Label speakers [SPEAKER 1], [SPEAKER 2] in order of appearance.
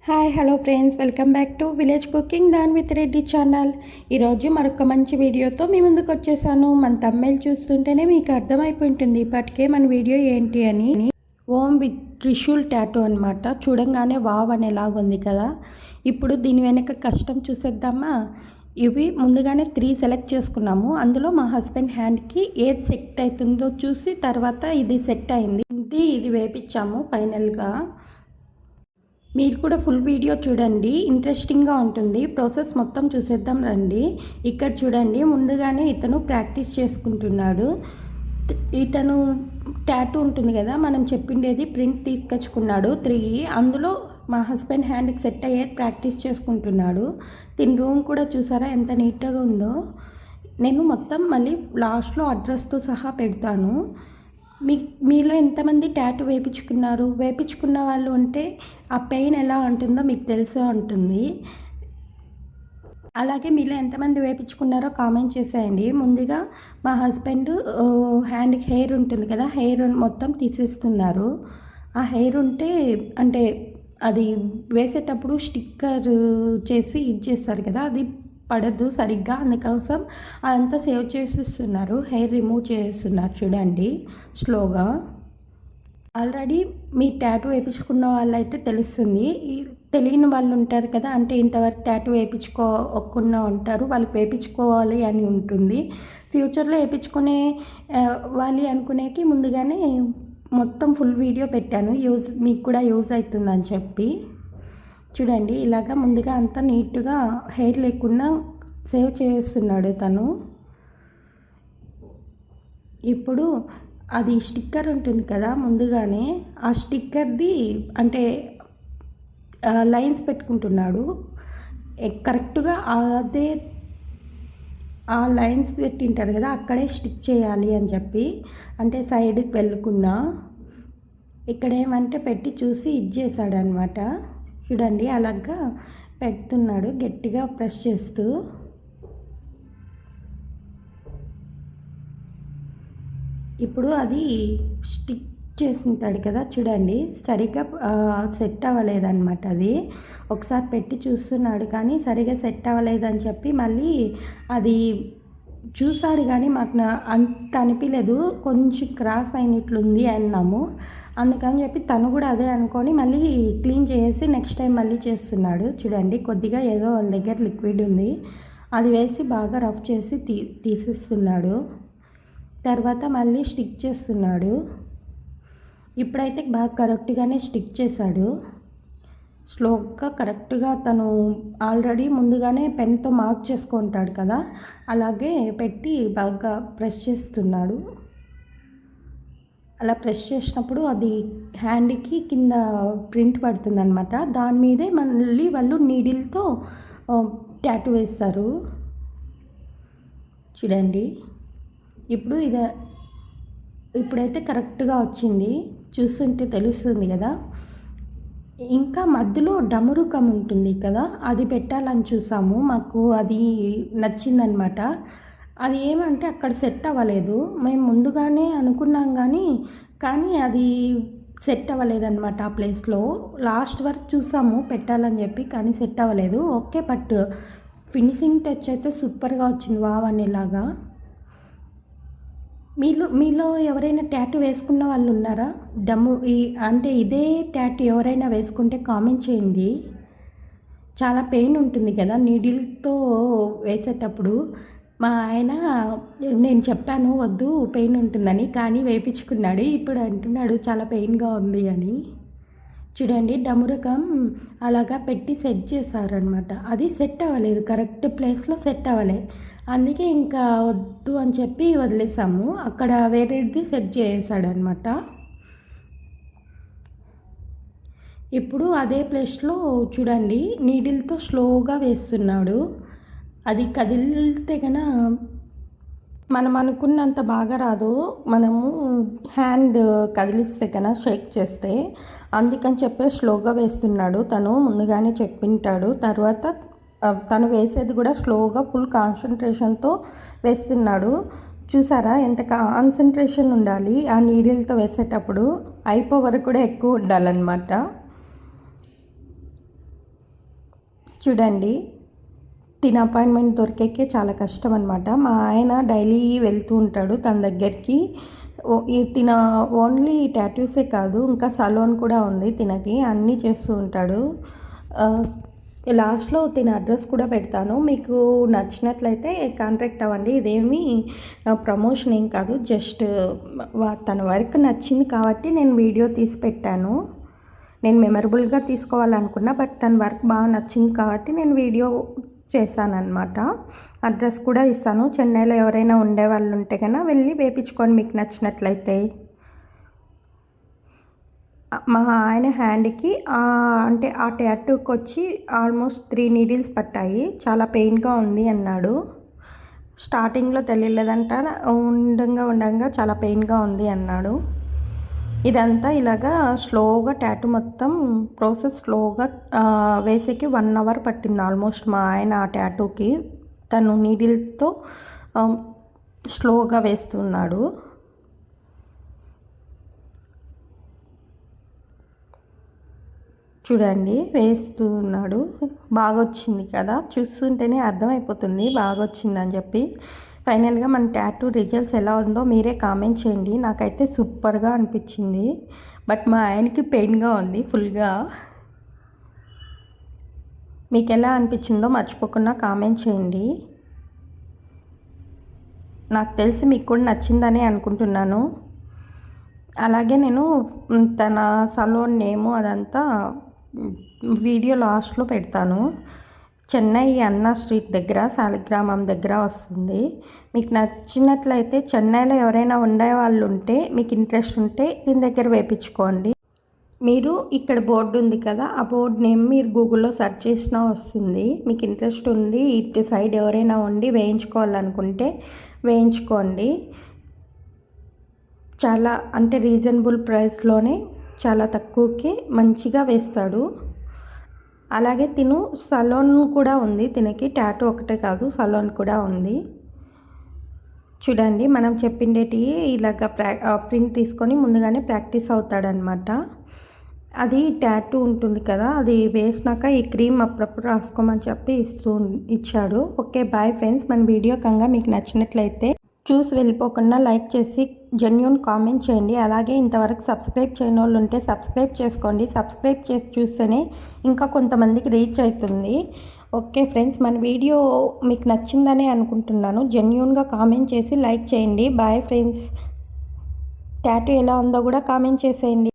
[SPEAKER 1] Hi hello friends, welcome back to village cooking than with Reddy channel. ఈరోజు మరొక మంచి వీడియోతో మీ ముందుకు వచ్చేసాను. మన తమ్మెల్ చూస్తుంటేనే మీకు అర్థమైపోయింటుంది ఇప్పటికే మన వీడియో ఏంటి అని. ఓం విత్ త్రిశూల్ టాటూ అనమాట. చూడంగానే వావ్ అనేలాగుంది కదా. ఇప్పుడు దీని వెనక కష్టం చూసేద్దామా. ఇవి ముందుగానే 3 సెలెక్ట్ చేసుకున్నాము. అందులో మా హస్బెండ్ హ్యాండ్కి ఏది సెట్ అవుతుందో చూసి తర్వాత ఇది సెట్ అయింది. ఇది వేపించాము ఫైనల్గా. మీరు కూడా ఫుల్ వీడియో చూడండి, ఇంట్రెస్టింగ్గా ఉంటుంది. ప్రాసెస్ మొత్తం చూసేద్దాం రండి. ఇక్కడ చూడండి, ముందుగానే ఇతను ప్రాక్టీస్ చేసుకుంటున్నాడు. ఇతను టాటూ ఉంటుంది కదా, మనం చెప్పిండేది ప్రింట్ తీసుకొచ్చుకున్నాడు 3. అందులో మా హస్బెండ్ హ్యాండ్కి సెట్ అయ్యేది ప్రాక్టీస్ చేసుకుంటున్నాడు. దీని రూమ్ కూడా చూసారా ఎంత నీట్గా ఉందో. నేను మొత్తం మళ్ళీ లాస్ట్లో అడ్రస్తో సహా పెడతాను. మీలో ఎంతమంది టాటూ వేపించుకున్న వాళ్ళు ఉంటే ఆ పెయిన్ ఎలా ఉంటుందో మీకు తెలిసే ఉంటుంది. అలాగే మీలో ఎంతమంది వేపించుకున్నారో కామెంట్ చేసేయండి. ముందుగా మా హస్బెండ్ హ్యాండ్కి హెయిర్ ఉంటుంది కదా, హెయిర్ మొత్తం తీసేస్తున్నారు. ఆ హెయిర్ ఉంటే అంటే అది వేసేటప్పుడు స్టిక్కర్ చేసి ఇచ్చేస్తారు కదా, అది పడద్దు సరిగ్గా, అందుకోసం అదంతా సేవ్ చేసేస్తున్నారు. హెయిర్ రిమూవ్ చేస్తున్నారు చూడండి స్లోగా. ఆల్రెడీ మీ టాటూ వేయించుకున్న వాళ్ళైతే తెలుస్తుంది. తెలియని వాళ్ళు ఉంటారు కదా, అంటే ఇంతవరకు టాటూ వేయించుకోకుండా ఉంటారు, వాళ్ళకి వేయించుకోవాలి అని ఉంటుంది. ఫ్యూచర్లో వేయించుకునే వాళ్ళు అనుకునేకి ముందుగానే మొత్తం ఫుల్ వీడియో పెట్టాను, మీకు కూడా యూజ్ అవుతుందని చెప్పి. చూడండి, ఇలాగా ముందుగా అంతా నీట్గా హెయిర్ లేకుండా సేవ్ చేస్తున్నాడు తను. ఇప్పుడు అది స్టిక్కర్ ఉంటుంది కదా, ముందుగానే ఆ స్టిక్కర్ది అంటే లైన్స్ పెట్టుకుంటున్నాడు. కరెక్ట్గా అదే ఆ లైన్స్ పెట్టింటారు కదా, అక్కడే స్టిక్ చేయాలి అని చెప్పి, అంటే సైడ్కి వెళ్ళకుండా. ఇక్కడ ఏమంటే పెట్టి చూసి ఇచ్చేసాడనమాట. చూడండి, అలాగా పెడుతున్నాడు గట్టిగా ప్రెస్ చేస్తూ. ఇప్పుడు అది స్టిక్ చేసింటాడు కదా, చూడండి సరిగ్గా సెట్ అవ్వలేదన్నమాట. అది ఒకసారి పెట్టి చూస్తున్నాడు కానీ సరిగ్గా సెట్ అవ్వలేదని చెప్పి మళ్ళీ అది చూసాడు కానీ మాకు అంత అనిపించలేదు, కొంచెం క్రాస్ అయినట్లుంది అన్నాము. అందుకని చెప్పి తను కూడా అదే అనుకొని మళ్ళీ క్లీన్ చేసి నెక్స్ట్ టైం మళ్ళీ చేస్తున్నాడు. చూడండి, కొద్దిగా ఏదో వాళ్ళ దగ్గర లిక్విడ్ ఉంది, అది వేసి బాగా రఫ్ చేసి తీసేస్తున్నాడు. తర్వాత మళ్ళీ స్టిక్ చేస్తున్నాడు. ఇప్పుడైతే బాగా కరెక్ట్గానే స్టిక్ చేశాడు. స్లోగా కరెక్ట్గా తను ఆల్రెడీ ముందుగానే పెన్తో మార్క్ చేసుకుంటాడు కదా, అలాగే పెట్టి బాగా ప్రెస్ చేస్తున్నాడు. అలా ప్రెస్ చేసినప్పుడు అది హ్యాండ్కి కింద ప్రింట్ పడుతుందన్నమాట. దాని మీదే మళ్ళీ వాళ్ళు నీడిల్తో టాటూ వేస్తారు. చూడండి, ఇప్పుడైతే కరెక్ట్గా వచ్చింది, చూస్తుంటే తెలుస్తుంది కదా. ఇంకా మధ్యలో డమరుకం ఉంటుంది కదా, అది పెట్టాలని చూసాము, మాకు అది నచ్చిందనమాట. అది ఏమంటే అక్కడ సెట్ అవ్వలేదు, మేము ముందుగానే అనుకున్నాం కానీ అది సెట్ అవ్వలేదన్నమాట. ఆ ప్లేస్లో లాస్ట్ వరకు చూసాము పెట్టాలని చెప్పి, కానీ సెట్ అవ్వలేదు. ఓకే, బట్ ఫినిషింగ్ టచ్ అయితే సూపర్గా వచ్చింది, వావ్ అనేలాగా. మీలో ఎవరైనా టాటూ వేసుకున్న వాళ్ళు ఉన్నారా? అంటే ఇదే టాటూ ఎవరైనా వేసుకుంటే కామెంట్ చేయండి. చాలా పెయిన్ ఉంటుంది కదా నీడిల్తో వేసేటప్పుడు. మా ఆయన నేను చెప్పాను వద్దు పెయిన్ ఉంటుందని, కానీ వేయించుకున్నాడు. ఇప్పుడు అంటున్నాడు చాలా పెయిన్గా ఉంది అని. చూడండి, డమురకం అలాగా పెట్టి సెట్ చేశారనమాట. అది సెట్ అవ్వలేదు, కరెక్ట్ ప్లేస్లో సెట్ అవ్వలేదు. అందుకే ఇంకా వద్దు అని చెప్పి వదిలేసాము. అక్కడ వేరేది సెట్ చేసాడనమాట. ఇప్పుడు అదే ప్లేస్లో చూడండి, నీడిల్తో స్లోగా వేస్తున్నాడు. అది కదిలితే కన్నా మనం అనుకున్నంత బాగా రాదు, మనము హ్యాండ్ కదిలిస్తే కన్నా షేక్ చేస్తే. అందుకని చెప్పి స్లోగా వేస్తున్నాడు. తను ముందుగానే చెప్పింటాడు. తర్వాత తను వేసేది కూడా స్లోగా ఫుల్ కాన్సన్ట్రేషన్తో వేస్తున్నాడు. చూసారా ఎంత కాన్సన్ట్రేషన్ ఉండాలి ఆ నీడిల్తో వేసేటప్పుడు, అయిపో వరకు కూడా ఎక్కువ ఉండాలన్నమాట. చూడండి, తిన అపాయింట్మెంట్ దొరికేకే చాలా కష్టం అనమాట. మా ఆయన డైలీ వెళ్తూ ఉంటాడు తన దగ్గరికి. తిన ఓన్లీ టాటూసే కాదు, ఇంకా సలోన్ కూడా ఉంది తినకి, అన్నీ చేస్తూ ఉంటాడు. లాస్ట్లో తిన అడ్రస్ కూడా పెడతాను, మీకు నచ్చినట్లయితే కాంటాక్ట్ అవ్వండి. ఇదేమి ప్రమోషన్ ఏం కాదు, జస్ట్ తన వర్క్ నచ్చింది కాబట్టి నేను వీడియో తీసి పెట్టాను. నేను మెమరబుల్గా తీసుకోవాలనుకున్నా, బట్ తన వర్క్ బాగా నచ్చింది కాబట్టి నేను వీడియో చేశానన్నమాట. అడ్రస్ కూడా ఇస్తాను. చెన్నైలో ఎవరైనా ఉండే వాళ్ళు ఉంటే కన్నా వెళ్ళి వేయించుకొని మీకు నచ్చినట్లయితే. మా ఆయన హ్యాండ్కి అంటే ఆ టాటూకి వచ్చి ఆల్మోస్ట్ 3 నీడిల్స్ పట్టాయి. చాలా పెయిన్గా ఉంది అన్నాడు. స్టార్టింగ్లో తెలియలేదంట, ఉండంగా చాలా పెయిన్గా ఉంది అన్నాడు. ఇదంతా ఇలాగా స్లోగా టాటూ మొత్తం ప్రాసెస్ స్లోగా వేసేకి 1 అవర్ పట్టింది ఆల్మోస్ట్ మా ఆయన ఆ టాటూకి. తను నీడిల్తో స్లోగా వేస్తున్నాడు. చూడండి, వేస్తున్నాడు. బాగా వచ్చింది కదా, చూస్తుంటేనే అర్థమైపోతుంది బాగా వచ్చిందని చెప్పి. ఫైనల్గా మన టాటూ రిజల్ట్స్ ఎలా ఉందో మీరే కామెంట్ చేయండి. నాకైతే సూపర్గా అనిపించింది, బట్ మా ఆయనకి పెయిన్గా ఉంది ఫుల్గా. మీకు ఎలా అనిపించిందో మర్చిపోకుండా కామెంట్ చేయండి. నాకు తెలిసి మీకు కూడా నచ్చిందని అనుకుంటున్నాను. అలాగే నేను తన సలోన్ నేము అదంతా వీడియో లాస్ట్లో పెడతాను. చెన్నై అన్నా స్ట్రీట్ దగ్గర శాలిగ్రామం దగ్గర వస్తుంది. మీకు నచ్చినట్లయితే చెన్నైలో ఎవరైనా ఉండే వాళ్ళు ఉంటే, మీకు ఇంట్రెస్ట్ ఉంటే దీని దగ్గర వేయించుకోండి. మీరు ఇక్కడ బోర్డు ఉంది కదా, ఆ బోర్డు నేమ్ మీరు గూగుల్లో సెర్చ్ చేసినా వస్తుంది. మీకు ఇంట్రెస్ట్ ఉంది, ఇటు సైడ్ ఎవరైనా ఉండి వేయించుకోవాలనుకుంటే వేయించుకోండి. చాలా అంటే రీజనబుల్ ప్రైస్లోనే చాలా తక్కువకి మంచిగా వేస్తాడు. అలాగే తిను సలోన్ కూడా ఉంది, తినకి టాటూ ఒకటే కాదు సలోన్ కూడా ఉంది. చూడండి, మనం చెప్పిండేటి ఇలాగ ప్రింట్ తీసుకొని ముందుగానే ప్రాక్టీస్ అవుతాడనమాట. అది టాటూ ఉంటుంది కదా, అది వేసినాక ఈ క్రీమ్ అప్పుడప్పుడు రాసుకోమని చెప్పి ఇచ్చాడు. Okay, bye friends. మన వీడియో కంగా మీకు నచ్చినట్లయితే చూసి వెళ్ళిపోకుండా లైక్ చేసి జెన్యూన్ కామెంట్ చేయండి. అలాగే ఇంతవరకు సబ్స్క్రైబ్ చేయని వాళ్ళు ఉంటే సబ్స్క్రైబ్ చేసుకోండి. సబ్స్క్రైబ్ చేసి చూస్తేనే ఇంకా కొంతమందికి రీచ్ అవుతుంది. ఓకే ఫ్రెండ్స్, మన వీడియో మీకు నచ్చిందనే అనుకుంటున్నాను. జెన్యూన్గా కామెంట్ చేసి లైక్ చేయండి. Bye friends. టాటూ ఎలా ఉందో కూడా కామెంట్ చేసేయండి.